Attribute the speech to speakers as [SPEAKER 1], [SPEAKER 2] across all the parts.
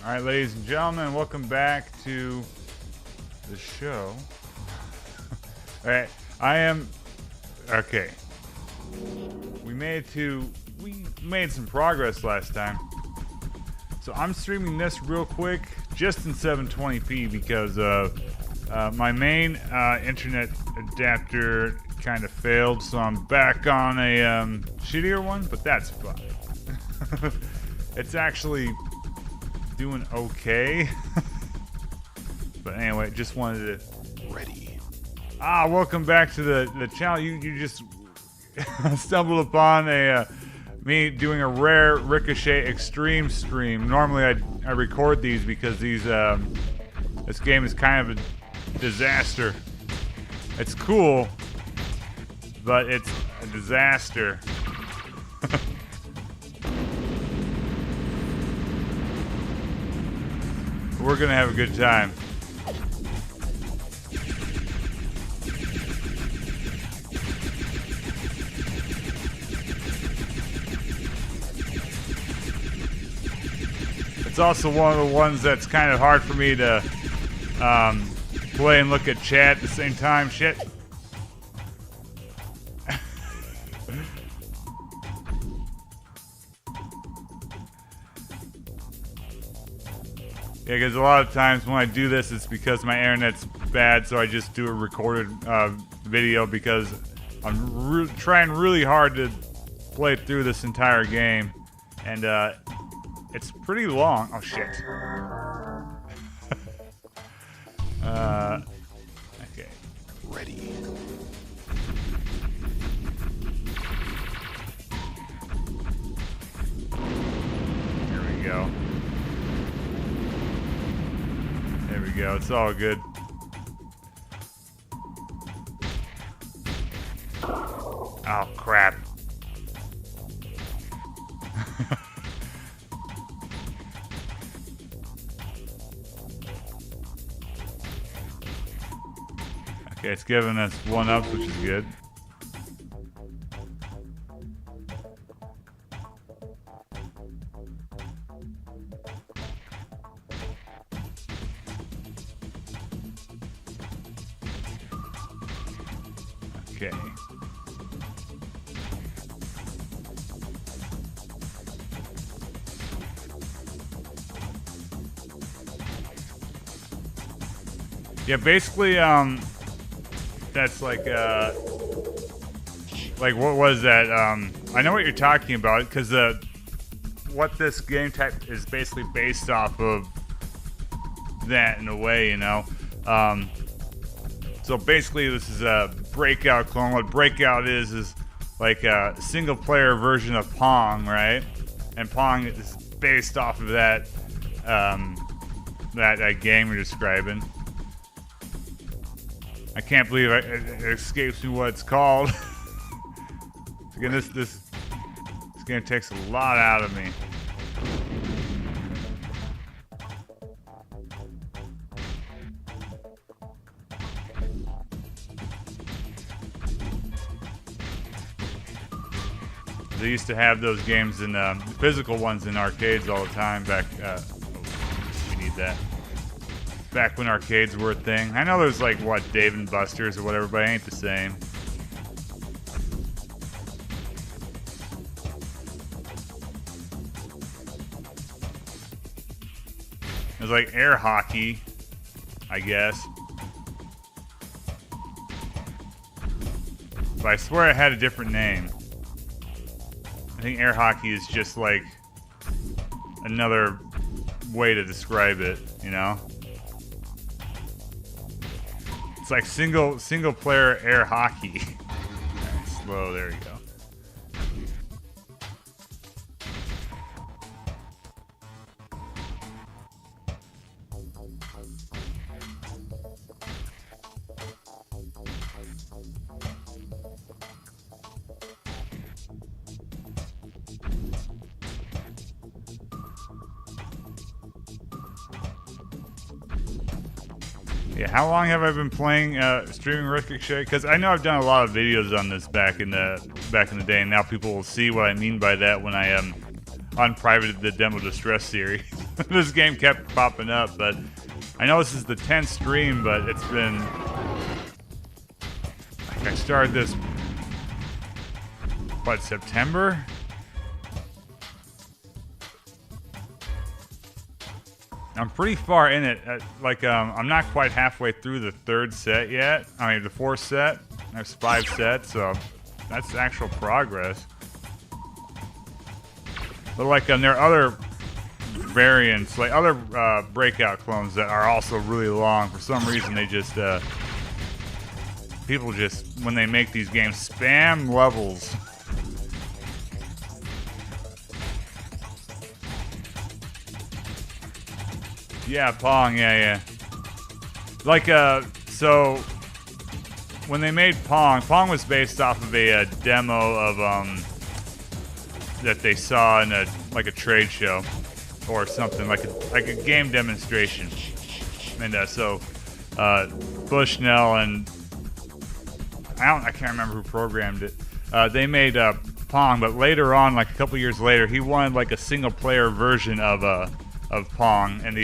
[SPEAKER 1] Alright, ladies and gentlemen, welcome back to the show. Alright, okay. We made some progress last time. So I'm streaming this real quick, just in 720p because my main internet adapter kind of failed, so I'm back on a shittier one, but that's fine. It's actually doing okay. But anyway, just wanted to...
[SPEAKER 2] Ready.
[SPEAKER 1] Welcome back to the channel. You just stumbled upon me doing a rare Ricochet Xtreme stream. Normally I record these because this game is kind of a disaster. It's cool, but it's a disaster. We're gonna have a good time. It's also one of the ones that's kind of hard for me to play and look at chat at the same time. Shit. Yeah, because a lot of times when I do this, it's because my internet's bad, so I just do a recorded video because I'm trying really hard to play through this entire game, and it's pretty long. Oh shit. Okay.
[SPEAKER 2] Ready.
[SPEAKER 1] Here we go. There we go. It's all good. Oh crap. Okay, it's giving us 1-ups, which is good. Okay. Yeah, basically, that's like what was that? I know what you're talking about, because what this game type is basically based off of that in a way, you know. So basically, this is a Breakout clone. What Breakout is like a single-player version of Pong, right? And Pong is based off of that that game you're describing. I can't believe it escapes me what it's called. Again, this game takes a lot out of me. They used to have those games in physical ones in arcades all the time back. We need that. Back when arcades were a thing. I know there's like what Dave and Buster's or whatever, but it ain't the same. There's like air hockey, I guess. But I swear I had a different name. I think air hockey is just like another way to describe it, you know? It's like single player air hockey. Right, slow, there you go. Yeah, how long have I been playing streaming Ricochet? Because I know I've done a lot of videos on this back in the day, and now people will see what I mean by that when I unprivated the demo distress series. This game kept popping up, but I know this is the 10th stream, but it's been... Like, I started this... What, September? I'm pretty far in it. I'm not quite halfway through the 3rd set yet. I mean, the 4th set. There's 5 sets, so that's actual progress. But like, there are other variants, like other Breakout clones that are also really long. For some reason, they just people just, when they make these games, spam levels. Yeah, Pong, yeah. Like, so, when they made Pong was based off of a demo of, that they saw in a trade show or something, like a game demonstration. And, so, Bushnell and, I can't remember who programmed it. They made, Pong, but later on, like a couple years later, he wanted, like, a single-player version of Pong, and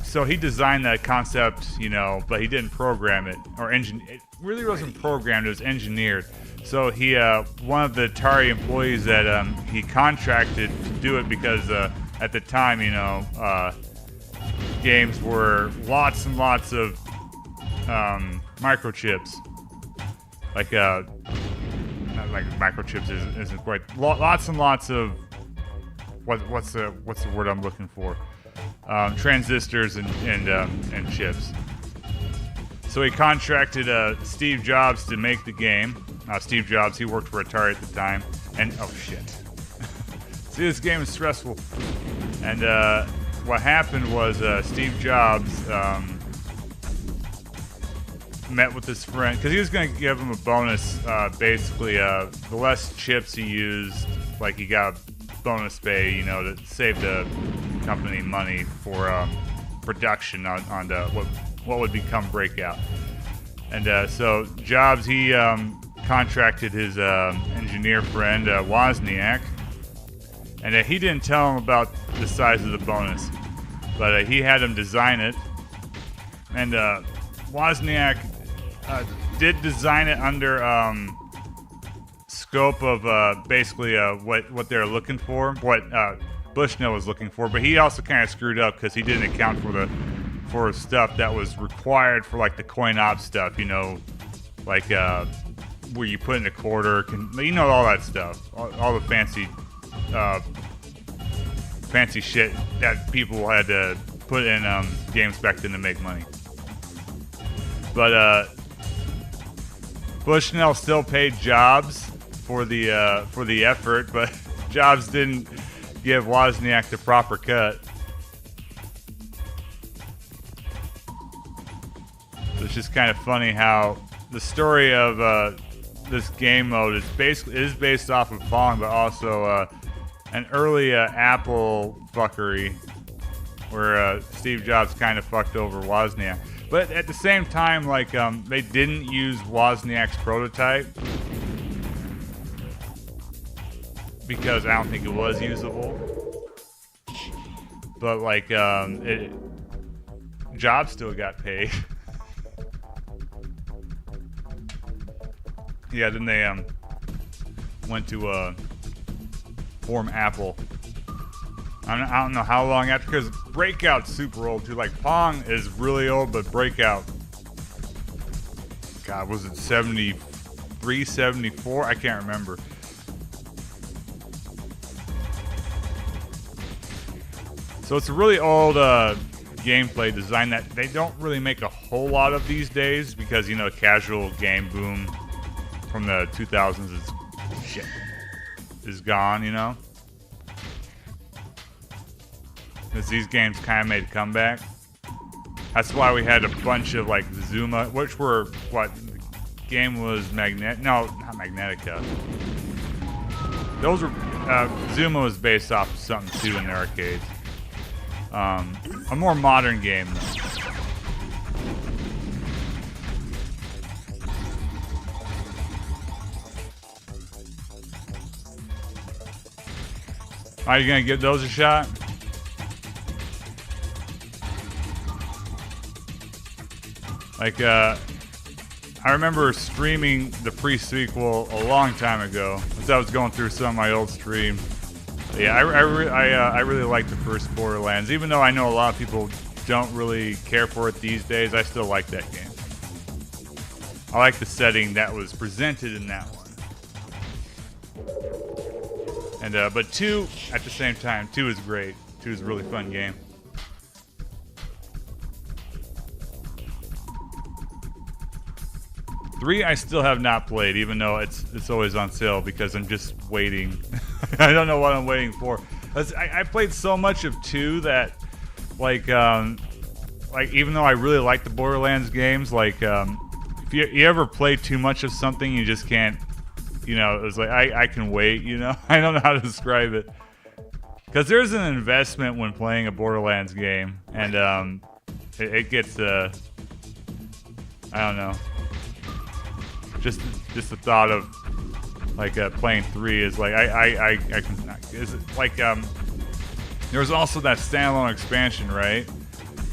[SPEAKER 1] so he designed that concept, you know, but he didn't program it, or it really wasn't programmed, it was engineered. So he, one of the Atari employees that he contracted to do it because at the time, you know, games were lots and lots of microchips, like not like microchips isn't quite, lots and lots of what's the word I'm looking for? Transistors and chips. So he contracted Steve Jobs to make the game. Steve Jobs, he worked for Atari at the time, and oh shit! See, this game is stressful. And what happened was Steve Jobs met with his friend because he was going to give him a bonus. Basically, the less chips he used, like he got bonus pay, you know, to save the company money for production on the what would become Breakout. And so Jobs, he contracted his engineer friend Wozniak, and he didn't tell him about the size of the bonus, but he had him design it. And Wozniak did design it under scope of basically what they're looking for, what Bushnell was looking for, but he also kind of screwed up because he didn't account for stuff that was required for like the coin op stuff, you know, like where you put in a quarter, you know, all that stuff, all the fancy shit that people had to put in games back then to make money. But Bushnell still paid Jobs for the effort, but Jobs didn't give Wozniak the proper cut. So it's just kind of funny how the story of this game mode is based off of Pong, but also an early Apple fuckery where Steve Jobs kind of fucked over Wozniak. But at the same time, like they didn't use Wozniak's prototype because I don't think it was usable. But like Jobs still got paid. Yeah, then they went to form Apple. I don't know how long after, because Breakout's super old too. Like Pong is really old, but Breakout, God, was it 73, 74? I can't remember. So it's a really old gameplay design that they don't really make a whole lot of these days because, you know, casual game boom from the 2000s is gone, you know? Because these games kind of made a comeback. That's why we had a bunch of like Zuma, which were what the game was no, not Magnetica. Those were Zuma was based off of something too in the arcades. A more modern game though. Are you gonna give those a shot? Like, I remember streaming the pre-sequel a long time ago, as I was going through some of my old streams. Yeah, I really like the first Borderlands, even though I know a lot of people don't really care for it these days. I still like that game. I like the setting that was presented in that one. And but 2 at the same time, 2 is great. 2 is a really fun game. Three, I still have not played, even though it's always on sale because I'm just waiting. I don't know what I'm waiting for. I played so much of 2 that, like even though I really like the Borderlands games, like if you ever play too much of something, you just can't. You know, it was like I can wait. You know, I don't know how to describe it because there's an investment when playing a Borderlands game, and it gets I don't know. Just the thought of like playing 3 is like I can is it like there was also that standalone expansion, right,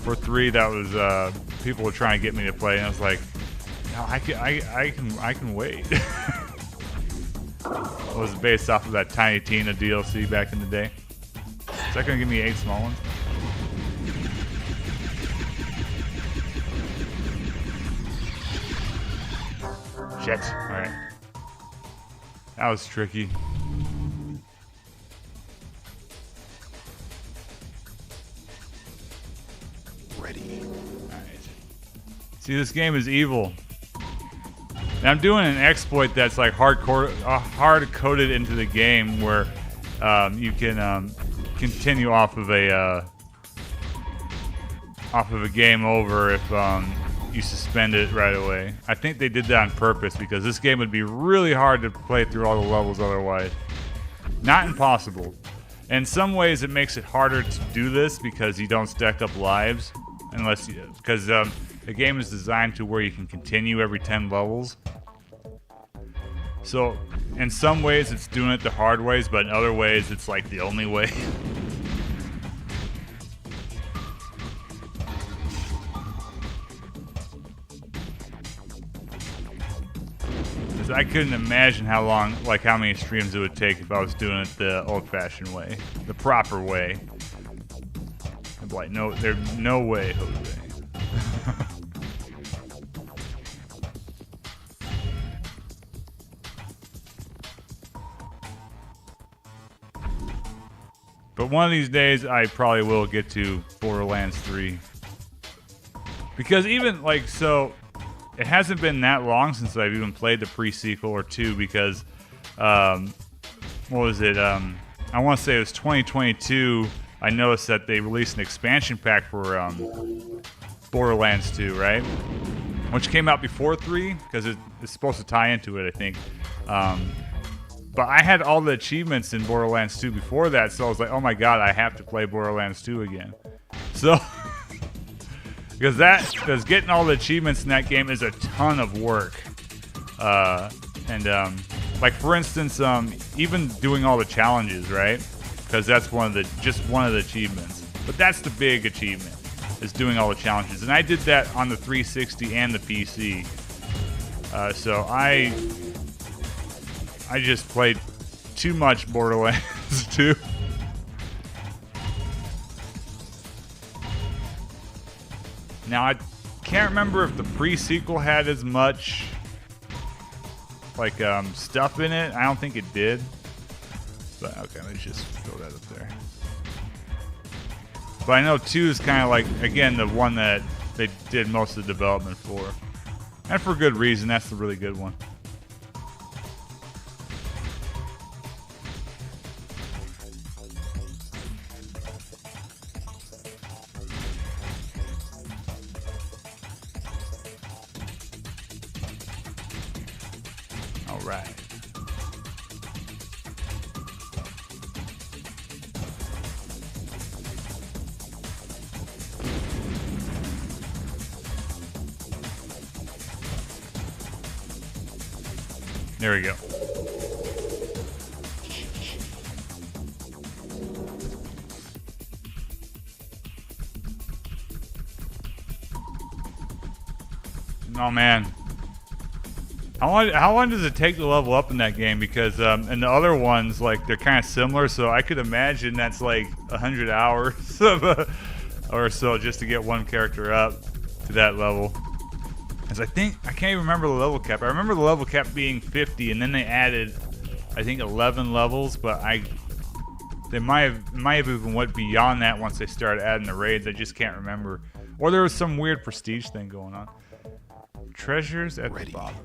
[SPEAKER 1] for 3 that was people were trying to get me to play, and I was like, no, I can wait. It was based off of that Tiny Tina DLC back in the day. Is that gonna give me 8 small ones? Shit. Alright. That was tricky.
[SPEAKER 2] Ready.
[SPEAKER 1] Alright. See, this game is evil. And I'm doing an exploit that's like hard-coded into the game where you can continue off of a game over if you suspend it right away. I think they did that on purpose because this game would be really hard to play through all the levels otherwise. Not impossible. In some ways, it makes it harder to do this because you don't stack up lives, because the game is designed to where you can continue every 10 levels. So, in some ways, it's doing it the hard ways, but in other ways, it's like the only way. I couldn't imagine how many streams it would take if I was doing it the old-fashioned way, the proper way. I'd be like, no, there's no way, Jose. But one of these days, I probably will get to Borderlands 3. Because even, like, so... It hasn't been that long since I've even played the pre-sequel or 2 because, what was it? I want to say it was 2022. I noticed that they released an expansion pack for Borderlands 2, right? Which came out before 3 because it's supposed to tie into it, I think. But I had all the achievements in Borderlands 2 before that, so I was like, oh my god, I have to play Borderlands 2 again. So... Because getting all the achievements in that game is a ton of work. Like for instance, even doing all the challenges, right? Because that's just one of the achievements. But that's the big achievement, is doing all the challenges. And I did that on the 360 and the PC. So I just played too much Borderlands 2. Now, I can't remember if the pre-sequel had as much, like, stuff in it. I don't think it did. But, okay, let's just throw that up there. But I know 2 is kind of like, again, the one that they did most of the development for. And for good reason. That's the really good one. Alright. There we go. Oh man. How long does it take to level up in that game? Because in the other ones, like, they're kind of similar, so I could imagine that's like 100 hours or so just to get one character up to that level. Because I can't even remember the level cap. I remember the level cap being 50, and then they added, I think, 11 levels, but they might have even went beyond that once they started adding the raids. I just can't remember. Or there was some weird prestige thing going on. Treasures at the bottom.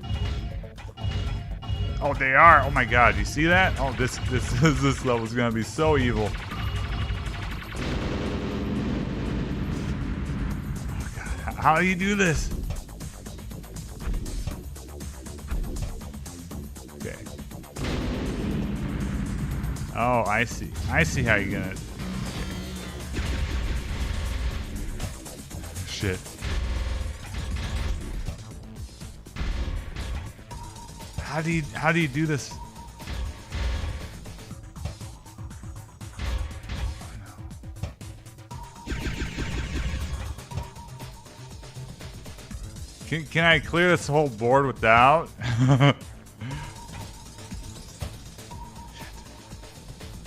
[SPEAKER 1] Oh, they are. Oh my God, you see that? Oh, this level is gonna be so evil. Oh God, how do you do this? Okay. Oh, I see. I see how you're gonna. Shit. How do you do this? Can I clear this whole board without?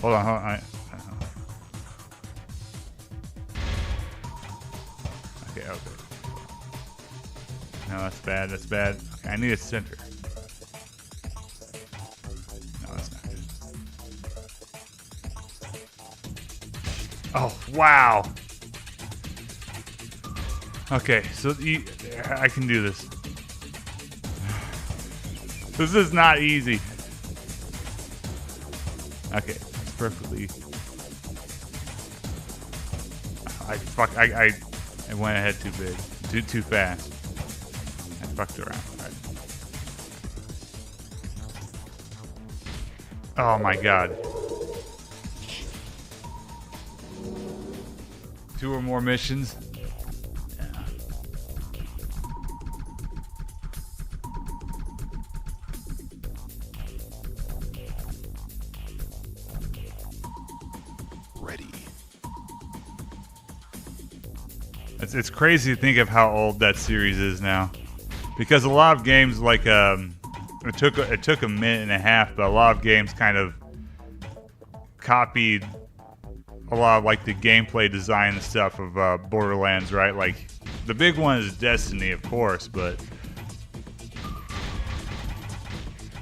[SPEAKER 1] Hold on. Okay. No, that's bad. Okay, I need a center. Oh, wow. Okay, so I can do this. This is not easy. Okay, it's perfectly. I went ahead too big. Too fast. I fucked around. Right. Oh my God. 2 or more missions. Yeah.
[SPEAKER 2] Ready.
[SPEAKER 1] It's crazy to think of how old that series is now, because a lot of games like it took a minute and a half, but a lot of games kind of copied a lot of like the gameplay design and stuff of Borderlands, right? Like the big one is Destiny, of course, but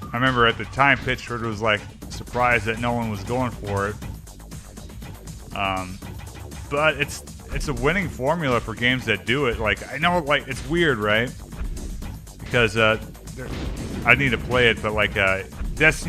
[SPEAKER 1] I remember at the time Pitchford was like surprised that no one was going for it. But it's a winning formula for games that do it. Like, I know, like, it's weird, right? Because I need to play it, but like Destiny